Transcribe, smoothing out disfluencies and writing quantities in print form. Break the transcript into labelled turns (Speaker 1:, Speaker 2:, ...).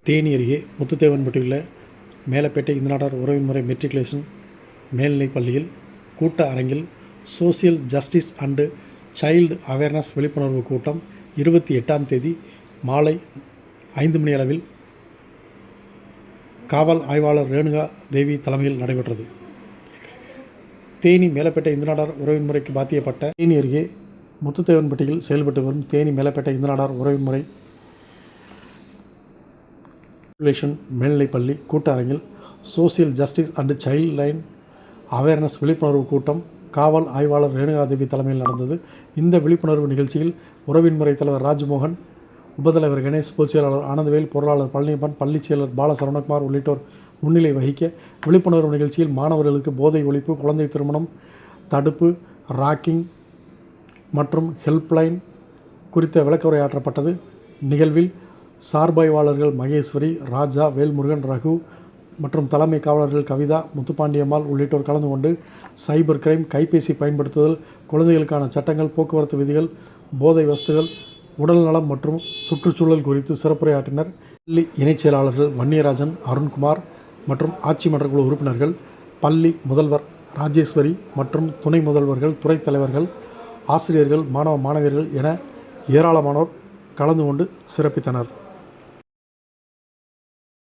Speaker 1: தேனி அருகே முத்துத்தேவன்பட்டியில் மேலப்பேட்டை இந்தநாடார் உறவுமுறை மெட்ரிகுலேஷன் மேல்நிலைப் பள்ளியில் கூட்ட அரங்கில் social justice and child awareness விழிப்புணர்வு கூட்டம் 28ஆம் தேதி மாலை 5 மணி அளவில் காவல் ஆய்வாளர் ரேணுகா தேவி தலைமையில் நடைபெற்றது. தேனி மேலப்பேட்டை இந்தநாடார் உறவுமுறைக்கு பாத்தியப்பட்ட தேனி அருகே முத்துத்தேவன்பட்டியில் செயல்பட்டு வரும் தேனி மேலப்பேட்டை இந்தநாடார் உறவுமுறை மெட்ரிகுலேஷன் மேல்நிலைப்பள்ளி கூட்ட அரங்கில் social justice and child line awareness விழிப்புணர்வு கூட்டம் காவல் ஆய்வாளர் ரேணுகாதேவி தலைமையில் நடந்தது. இந்த விழிப்புணர்வு நிகழ்ச்சியில் உறவின்முறை தலைவர் ராஜ்மோகன், உபதலைவர் கணேஷ், பொதுச்செயலாளர் ஆனந்தவேல், பொருளாளர் பழனியப்பன், பள்ளி செயலர் பால சரவணகுமார் உள்ளிட்டோர் முன்னிலை வகிக்க விழிப்புணர்வு நிகழ்ச்சியில் மாணவர்களுக்கு போதை ஒழிப்பு, குழந்தை திருமணம் தடுப்பு, ராக்கிங் மற்றும் ஹெல்ப்லைன் குறித்த விளக்கவுரையாற்றப்பட்டது. நிகழ்வில் சார்பாய்வாளர்கள் மகேஸ்வரி, ராஜா, வேல்முருகன், ரகு மற்றும் தலைமை காவலர்கள் கவிதா, முத்துப்பாண்டியம்மாள் உள்ளிட்டோர் கலந்து கொண்டு சைபர் கிரைம், கைபேசி பயன்படுத்துதல், குழந்தைகளுக்கான சட்டங்கள், போக்குவரத்து விதிகள், போதை வஸ்துகள், உடல் நலம் மற்றும் சுற்றுச்சூழல் குறித்து சிறப்புரையாற்றினர். பள்ளி இணைச் செயலாளர்கள் வன்னியராஜன், அருண்குமார் மற்றும் ஆட்சி மன்றக்குழு உறுப்பினர்கள், பள்ளி முதல்வர் ராஜேஸ்வரி மற்றும் துணை முதல்வர்கள், துறைத் தலைவர்கள், ஆசிரியர்கள், மாணவ மாணவியர்கள் என ஏராளமானோர் கலந்து கொண்டு சிறப்பித்தனர்.